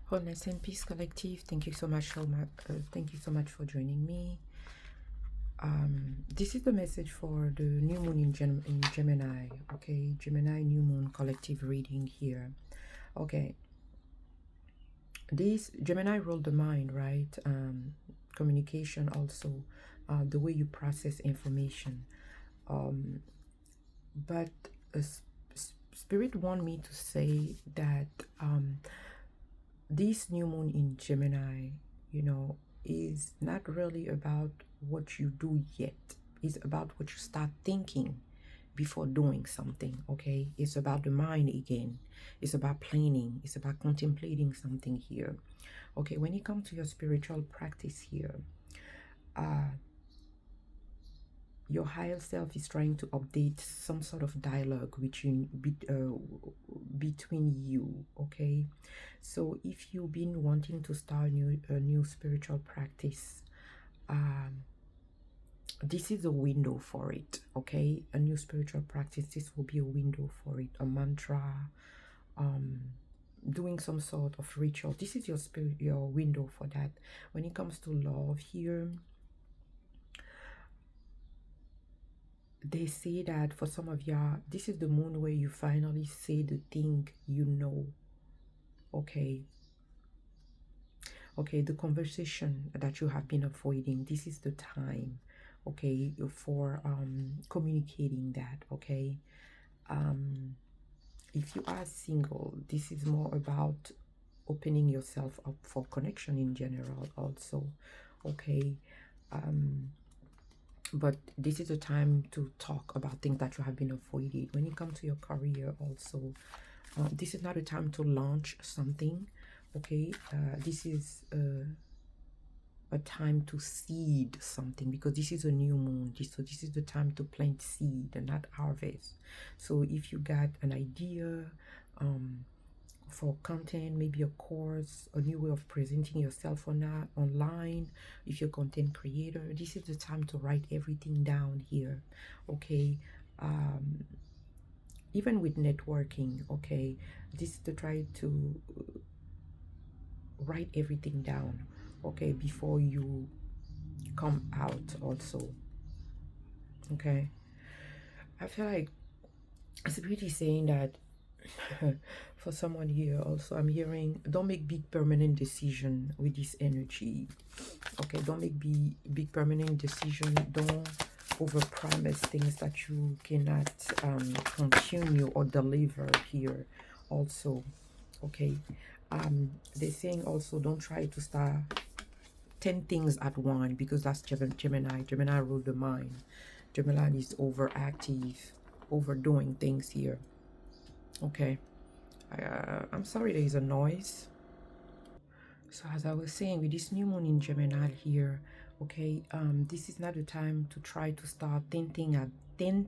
Wholeness and Peace Collective, thank you so much for joining me. This is the message for the new moon in Gemini. Okay, Gemini new moon collective reading here. Okay, this Gemini ruled the mind, right? Communication also, the way you process information. But Spirit want me to say that this new moon in Gemini, is not really about what you do yet. It's about what you start thinking before doing something. Okay, it's about the mind again. It's about planning. It's about contemplating something here. Okay, when you come to your spiritual practice here, your higher self is trying to update some sort of dialogue between you. Okay, so if you've been wanting to start a new spiritual practice, this is a window for it. Okay, a new spiritual practice, this will be a window for it. A mantra, doing some sort of ritual, this is your window for that. When it comes to love here, they say that for some of y'all, this is the moon where you finally say the thing you know. Okay, the conversation that you have been avoiding, this is the time, okay, for communicating that. Okay, if you are single, this is more about opening yourself up for connection in general also. Okay, but this is a time to talk about things that you have been avoiding. When it comes to your career also, this is not a time to launch something. Okay, this is a time to seed something, because this is a new moon. So this is the time to plant seed and not harvest. So if you got an idea for content, maybe a course, a new way of presenting yourself online, if you're a content creator, this is the time to write everything down here. Okay, even with networking, okay, this is to try to write everything down, okay, before you come out also. Okay, I feel like it's really saying that for someone here also, I'm hearing, don't make big permanent decision with this energy. Okay, don't make big permanent decision. Don't overpromise things that you cannot continue or deliver here also. Okay, they're saying also, don't try to start 10 things at one, because that's Gemini rule the mind. Gemini is overactive, overdoing things here. Okay, I'm sorry there is a noise. So as I was saying, with this new moon in Gemini here, okay, this is not the time to try to start 10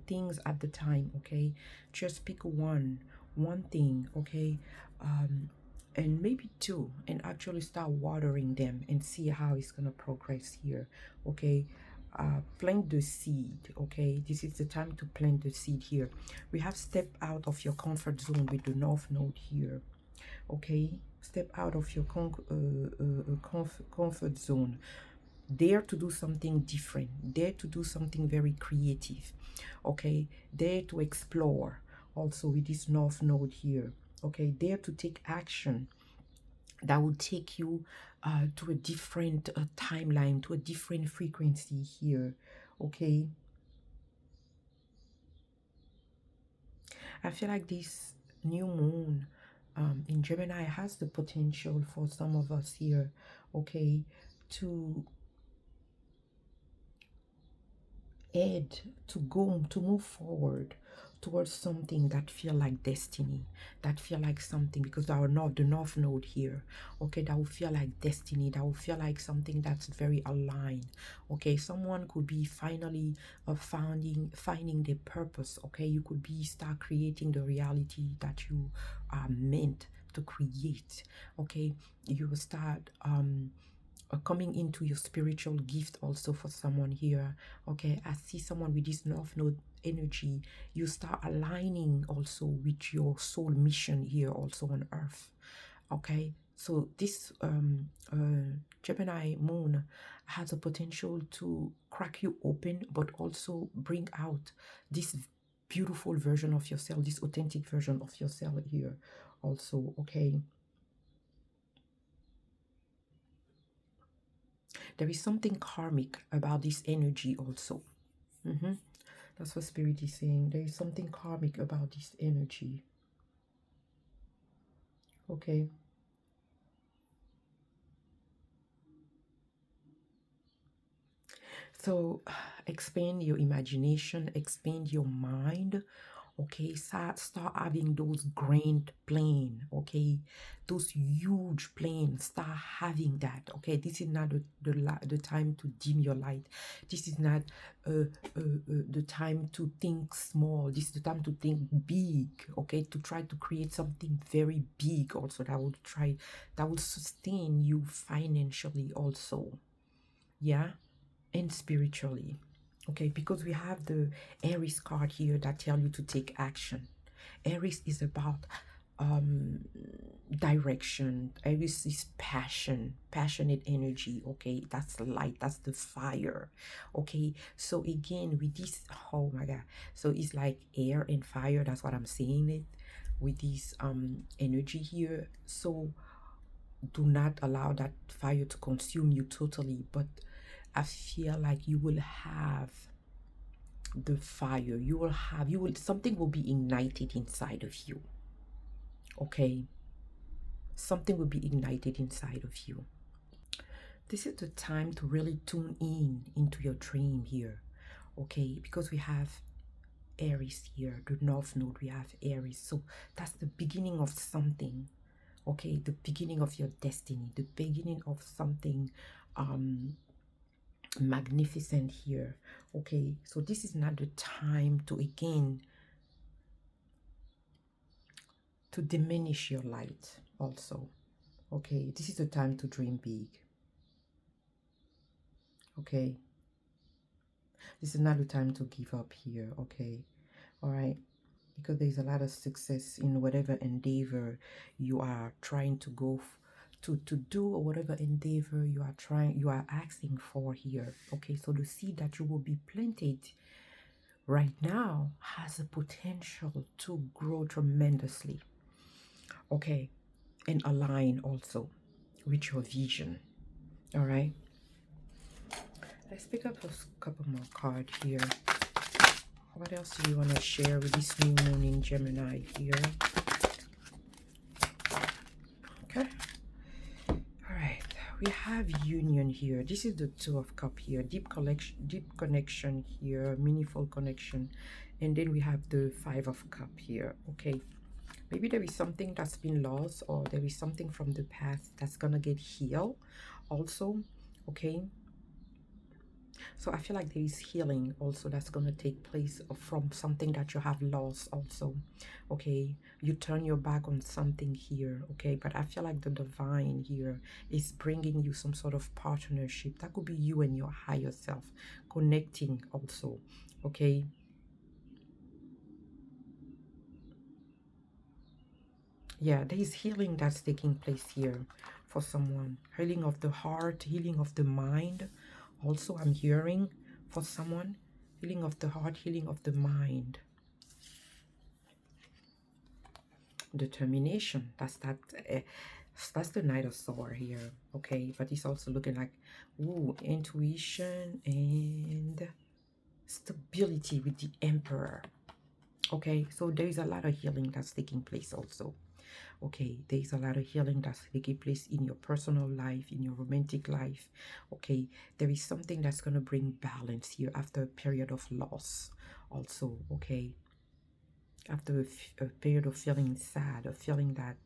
things at the time. Okay, just pick one thing. Okay, and maybe two, and actually start watering them and see how it's gonna progress here. Okay, plant the seed. Okay, this is the time to plant the seed here. We have step out of your comfort zone with the North Node here. Okay, step out of your comfort zone. Dare to do something different. Dare to do something very creative. Okay, dare to explore also with this North Node here. Okay, dare to take action that will take you to a different timeline, to a different frequency here. Okay, I feel like this new moon in Gemini has the potential for some of us here, okay, to move forward towards something that feel like destiny, that feel like something, because the North Node here, okay, that will feel like destiny, that will feel like something that's very aligned. Okay, someone could be finally finding their purpose. Okay, you could be start creating the reality that you are meant to create. Okay, you will start coming into your spiritual gift also for someone here. Okay, I see someone with this North Node energy. You start aligning also with your soul mission here also on earth. Okay, So this Gemini moon has a potential to crack you open, but also bring out this beautiful version of yourself, this authentic version of yourself here also, okay? There is something karmic about this energy also. That's what Spirit is saying. There is something karmic about this energy. Okay. So expand your imagination, expand your mind. Okay, start having those grand plane. Okay, those huge planes. Start having that. Okay, this is not the time to dim your light. This is not the time to think small. This is the time to think big. Okay, to try to create something very big. Also, that will sustain you financially. Also, yeah, and spiritually. Okay, because we have the Aries card here that tell you to take action. Aries is about direction. Aries is passion, passionate energy. Okay, that's light, that's the fire. Okay, so again with this, oh my god, so it's like air and fire. That's what I'm saying it with this energy here. So do not allow that fire to consume you totally, but I feel like you will have the fire. Something will be ignited inside of you. Okay? Something will be ignited inside of you. This is the time to really tune in into your dream here. Okay? Because we have Aries here, the North Node, we have Aries. So that's the beginning of something. Okay? The beginning of your destiny, the beginning of something magnificent here. Okay, so this is not the time to again to diminish your light also. Okay, this is the time to dream big. Okay, this is not the time to give up here. Okay, all right, because there's a lot of success in whatever endeavor you are trying to go to do, or whatever endeavor you are asking for here. Okay, so the seed that you will be planted right now has a potential to grow tremendously. Okay, and align also with your vision. All right, let's pick up a couple more cards here. What else do you want to share with this new moon in Gemini here? Okay, all right, we have union here. This is the Two of Cups here. Deep connection here, meaningful connection. And then we have the Five of Cups here. Okay, maybe there is something that's been lost, or there is something from the past that's gonna get healed also. Okay, so I feel like there is healing also that's going to take place from something that you have lost also. Okay, you turn your back on something here. Okay, but I feel like the divine here is bringing you some sort of partnership. That could be you and your higher self connecting also. Okay, yeah, there is healing that's taking place here for someone. Healing of the heart, healing of the mind. Also, I'm hearing for someone, healing of the heart, healing of the mind. Determination. That's the Knight of Swords here. Okay, but it's also looking like, ooh, intuition and stability with the Emperor. Okay, so there is a lot of healing that's taking place also. Okay, there is a lot of healing that's taking place in your personal life, in your romantic life. Okay, there is something that's going to bring balance here after a period of loss also. Okay, after a period of feeling sad, or feeling that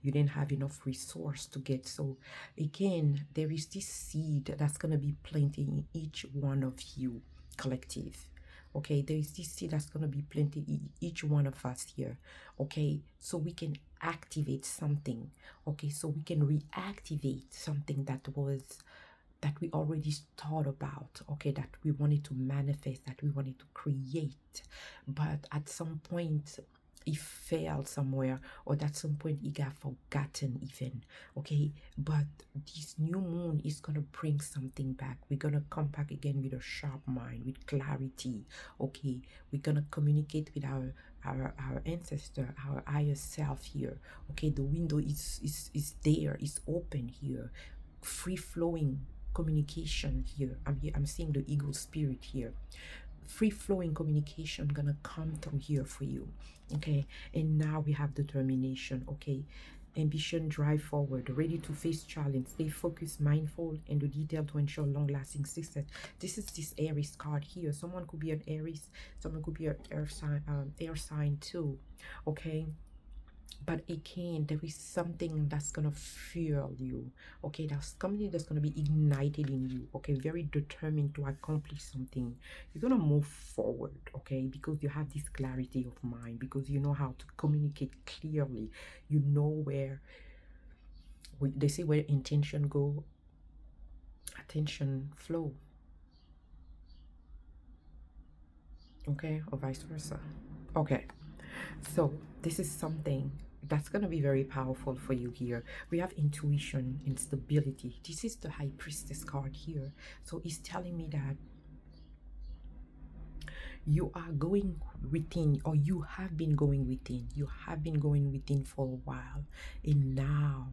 you didn't have enough resource to get. So again, there is this seed that's going to be planted in each one of you, collective. Okay, there is this seed that's going to be planted in each one of us here. Okay, so we can activate something. Okay, so we can reactivate something that we already thought about. Okay, that we wanted to manifest, that we wanted to create, but at some point he failed somewhere, or at some point he got forgotten even. Okay, but this new moon is gonna bring something back. We're gonna come back again with a sharp mind, with clarity. Okay, we're gonna communicate with our ancestor, our higher self here. Okay, the window is there, is open here, free flowing communication here. I'm seeing the eagle spirit here. Free flowing communication gonna come through here for you. Okay, and now we have determination. Okay, ambition, drive forward, ready to face challenge, stay focused, mindful, and the detail to ensure long-lasting success. This is this Aries card here. Someone could be an Aries, someone could be an air sign too. Okay, but again, there is something that's gonna fuel you. Okay, that's something that's gonna be ignited in you. Okay, very determined to accomplish something. You're gonna move forward. Okay, because you have this clarity of mind, because you know how to communicate clearly. You know where they say where intention go, attention flow. Okay, or vice versa. Okay, so this is something that's going to be very powerful for you here. We have intuition and stability. This is the high priestess card here. So it's telling me that you are going within, or you have been going within. You have been going within for a while, and now,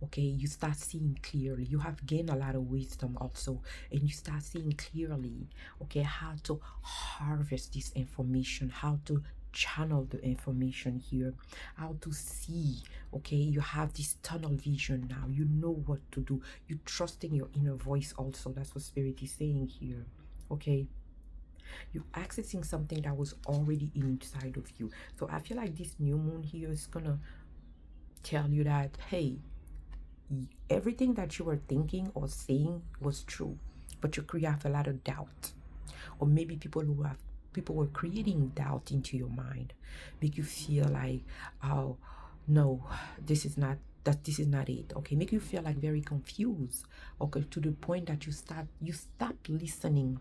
okay, you start seeing clearly. You have gained a lot of wisdom also, and you start seeing clearly, okay, how to harvest this information, how to channel the information here, how to see. Okay, you have this tunnel vision now. You know what to do. You trust in your inner voice also. That's what spirit is saying here. Okay, you're accessing something that was already inside of you. So I feel like this new moon here is gonna tell you that, hey, everything that you were thinking or saying was true, but you have a lot of doubt. Or maybe people were creating doubt into your mind, make you feel like, oh no, this is not it. Okay, make you feel like very confused. Okay, to the point that you stop listening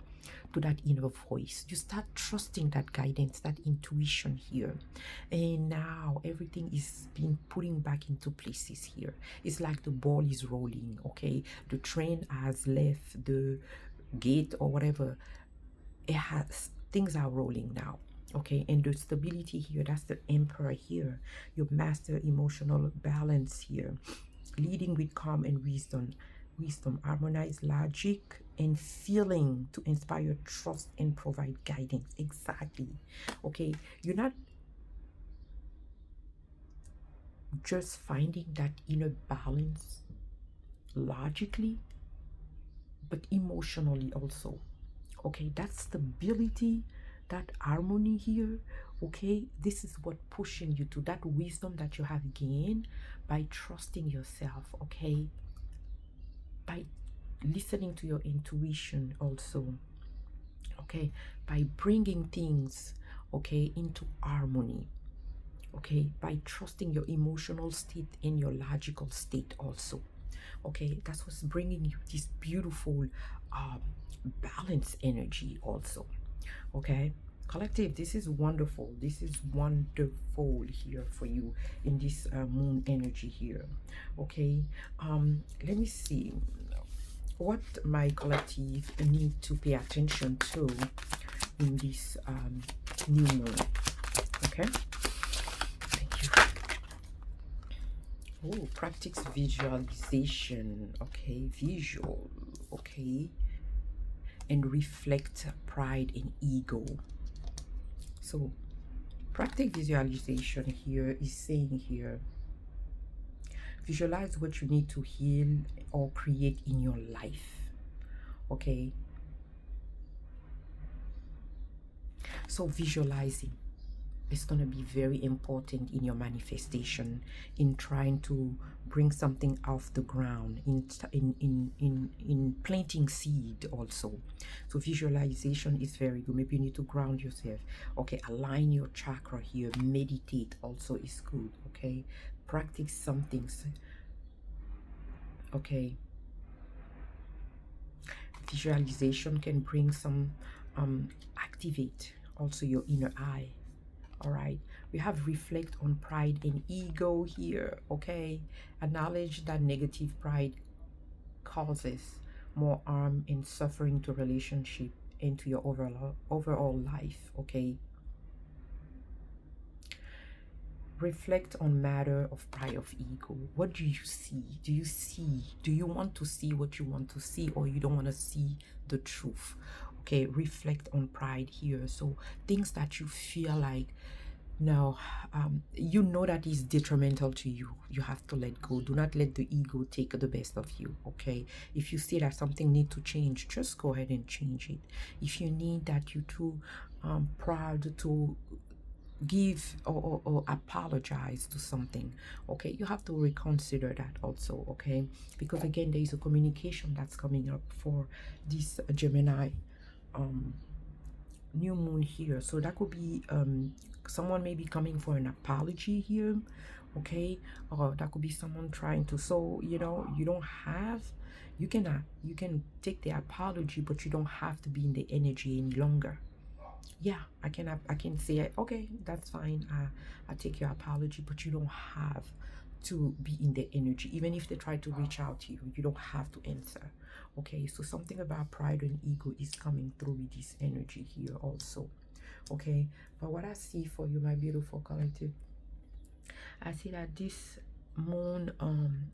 to that inner voice. You start trusting that guidance, that intuition here. And now everything is being putting back into places here. It's like the ball is rolling. Okay, the train has left the gate or whatever. It has, things are rolling now. Okay, and the stability here, that's the emperor here. Your master emotional balance here, leading with calm and wisdom, harmonize logic and feeling to inspire trust and provide guidance. Exactly. Okay, you're not just finding that inner balance logically, but emotionally also. Okay, that stability, that harmony here. Okay, this is what pushing you to that wisdom that you have gained by trusting yourself. Okay, by listening to your intuition also. Okay, by bringing things, okay, into harmony. Okay, by trusting your emotional state and your logical state also. Okay, that's what's bringing you this beautiful balance energy also. Okay, collective, this is wonderful. This is wonderful here for you in this moon energy here. Okay, let me see what my collective need to pay attention to in this new moon. Okay, thank you. Oh, practice visualization. Okay, visual. Okay, and reflect pride and ego. So practice visualization here is saying here, visualize what you need to heal or create in your life. Okay, so visualizing is going to be very important in your manifestation, in trying to bring something off the ground, in planting seed also. So visualization is very good. Maybe you need to ground yourself. Okay, align your chakra here. Meditate also is good. Okay, practice some things. Okay, visualization can bring some activate also your inner eye. All right, we have reflect on pride and ego here. Okay, acknowledge that negative pride causes more harm and suffering to relationship and to your overall life. Okay, reflect on matter of pride of ego. What do you see? Do you want to see what you want to see, or you don't want to see the truth? Okay, reflect on pride here. So things that you feel like, no, you know that is detrimental to you, you have to let go. Do not let the ego take the best of you. Okay, if you see that something need to change, just go ahead and change it. If you need that, you too proud to give or apologize to something, okay, you have to reconsider that also. Okay, because again, there is a communication that's coming up for this Gemini new moon here. So that could be someone may be coming for an apology here. Okay, or that could be someone trying to, so you know, you don't have, you can take the apology, but you don't have to be in the energy any longer. Yeah, I can say, okay, that's fine, I take your apology, but you don't have to be in the energy. Even if they try to reach out to you, you don't have to answer. Okay, so something about pride and ego is coming through with this energy here also. Okay, but what I see for you, my beautiful collective, I see that this moon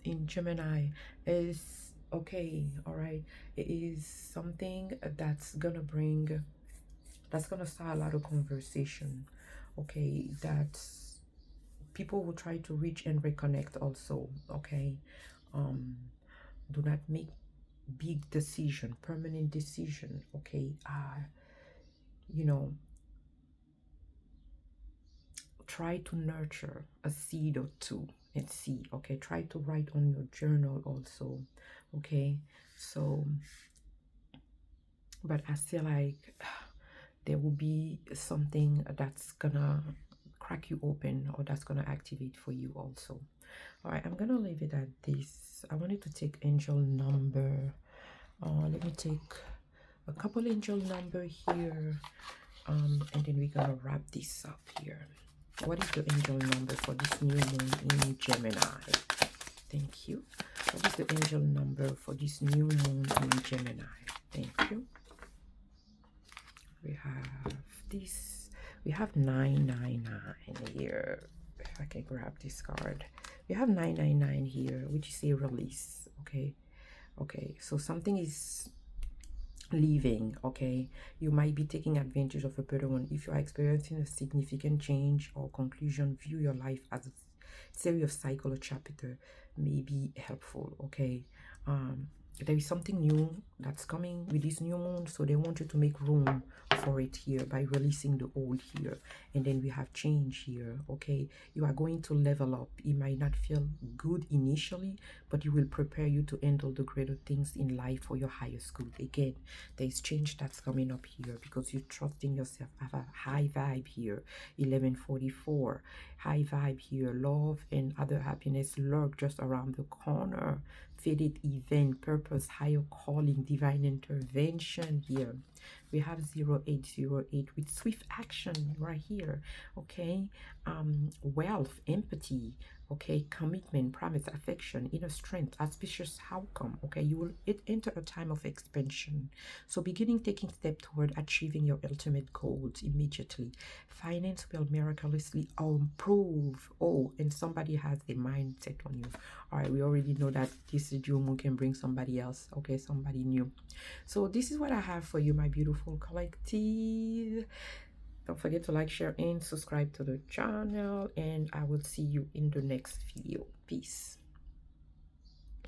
in Gemini is okay. All right, it is something that's gonna bring, that's gonna start a lot of conversation. Okay, that people will try to reach and reconnect also. Okay, do not make big decision, permanent decision. Okay, you know, try to nurture a seed or two and see. Okay, try to write on your journal also. Okay, so but I feel like there will be something that's gonna crack you open, or that's gonna activate for you also. All right, I'm gonna leave it at this. I wanted to take angel number. Let me take a couple angel number here, and then we're gonna wrap this up here. What is the angel number for this new moon in Gemini? Thank you. What is the angel number for this new moon in Gemini? Thank you. We have this. We have 999 here. If I can grab this card. We have 999 here, which is a release. Okay. Okay. So something is leaving. Okay, you might be taking advantage of a better one. If you are experiencing a significant change or conclusion, view your life as a series of cycle or chapter may be helpful. Okay, there is something new that's coming with this new moon, so they want you to make room for it here by releasing the old here. And then we have change here. Okay, you are going to level up. It might not feel good initially, but it will prepare you to handle the greater things in life for your highest good. Again, there is change that's coming up here because you trust in yourself. Have a high vibe here. 1144, high vibe here. Love and other happiness lurk just around the corner. Faded event, purpose, higher calling, divine intervention here. We have 0808 with swift action right here. Okay, wealth, empathy, okay, commitment, promise, affection, inner strength, auspicious outcome. Okay, you will enter a time of expansion, so beginning taking step toward achieving your ultimate goals immediately. Finance will miraculously improve. Oh, and somebody has the mindset on you. All right, we already know that this new moon can bring somebody else. Okay, somebody new. So this is what I have for you, my beautiful collective. Don't forget to like, share, and subscribe to the channel, and I will see you in the next video. Peace.